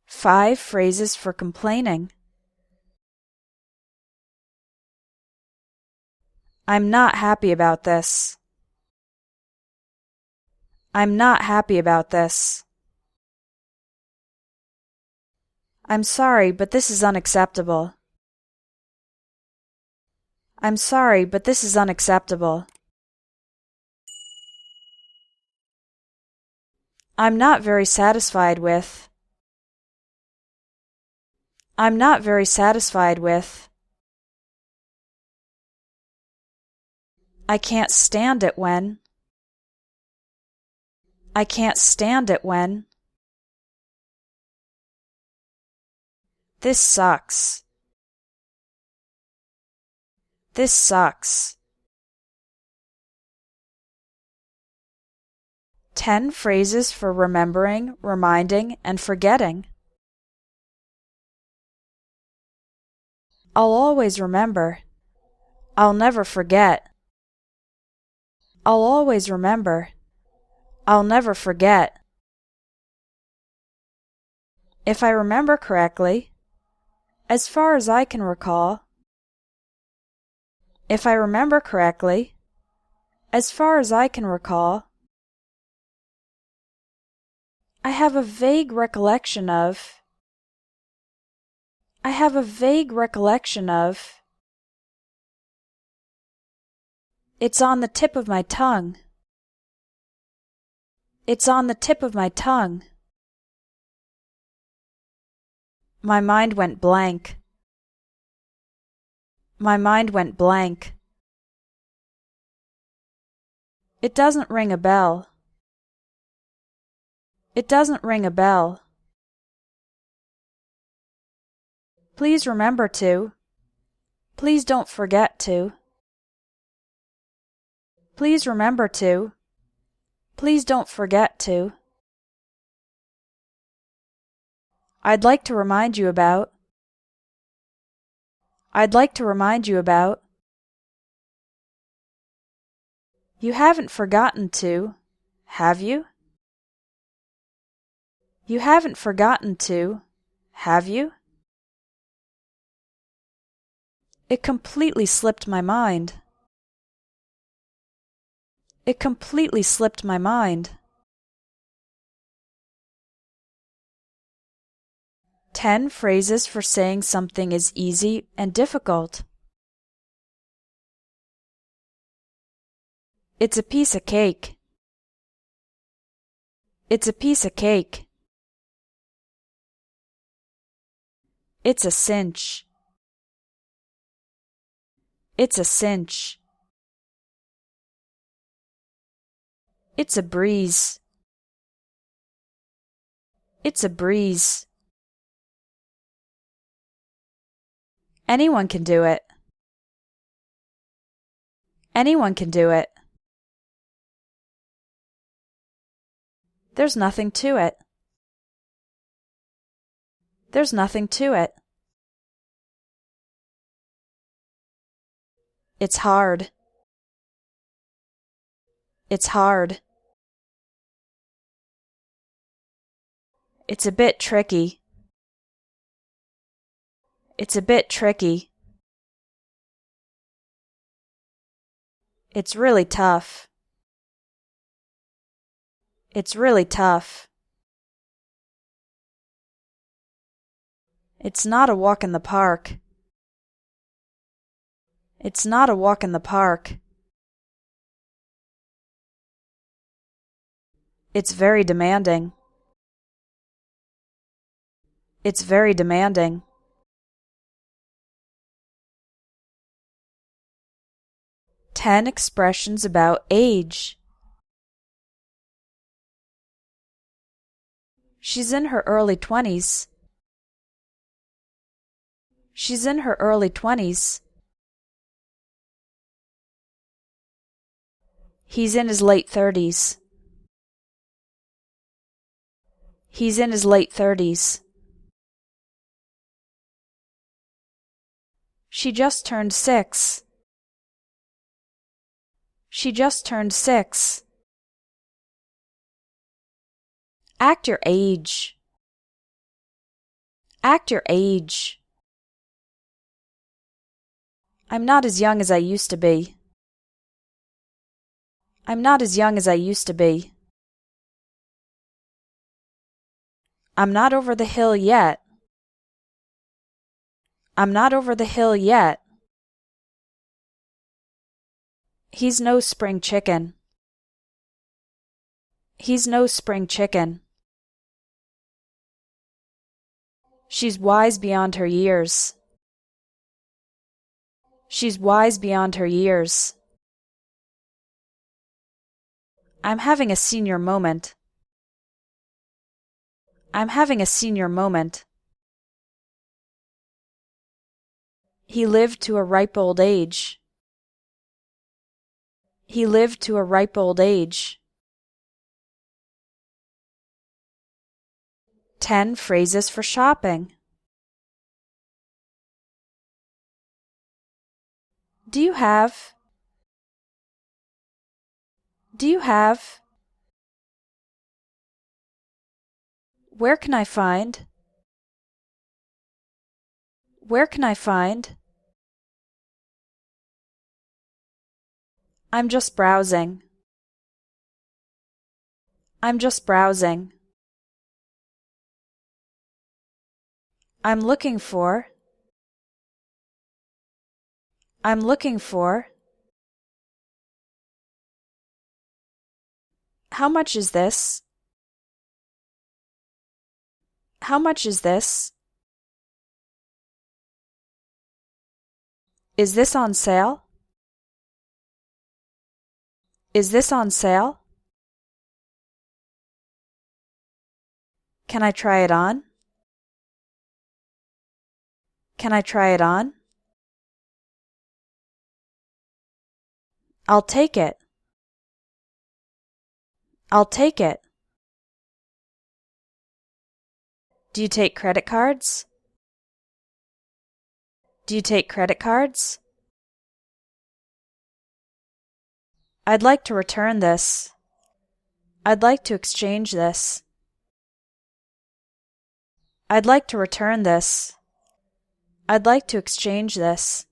5 phrases for complaining. I'm not happy about this. I'm not happy about this. I'm sorry, but this is unacceptable. I'm sorry, but this is unacceptable. I'm not very satisfied with. I'm not very satisfied with. I can't stand it when. I can't stand it when. This sucks. This sucks. 10 phrases for remembering, reminding, and forgetting. I'll always remember. I'll never forget. I'll always remember. I'll never forget. If I remember correctly, as far as I can recall. If I remember correctly, as far as I can recall. I have a vague recollection of. I have a vague recollection of. It's on the tip of my tongue. It's on the tip of my tongue. My mind went blank. My mind went blank. It doesn't ring a bell. It doesn't ring a bell. Please remember to. Please don't forget to. Please remember to. Please don't forget to. I'd like to remind you about. I'd like to remind you about. You haven't forgotten to, have you? You haven't forgotten to, have you? It completely slipped my mind. It completely slipped my mind. 10 phrases for saying something is easy and difficult. It's a piece of cake. It's a piece of cake. It's a cinch. It's a cinch. It's a breeze. It's a breeze. Anyone can do it. Anyone can do it. There's nothing to it. There's nothing to it. It's hard. It's hard. It's a bit tricky. It's a bit tricky. It's really tough. It's really tough. It's not a walk in the park. It's not a walk in the park. It's very demanding. It's very demanding. 10 expressions about age. She's in her early 20s. She's in her early 20s. He's in his late 30s. He's in his late 30s. She just turned 6. She just turned 6. Act your age. Act your age. I'm not as young as I used to be. I'm not as young as I used to be. I'm not over the hill yet. I'm not over the hill yet. He's no spring chicken. He's no spring chicken. She's wise beyond her years. She's wise beyond her years. I'm having a senior moment. I'm having a senior moment. He lived to a ripe old age. He lived to a ripe old age. 10 phrases for shopping. Do you have? Do you have? Where can I find? Where can I find? I'm just browsing. I'm just browsing. I'm looking for. I'm looking for. How much is this? How much is this? Is this on sale? Is this on sale? Can I try it on? Can I try it on? I'll take it. I'll take it. Do you take credit cards? Do you take credit cards? I'd like to return this. I'd like to exchange this. I'd like to return this. I'd like to exchange this.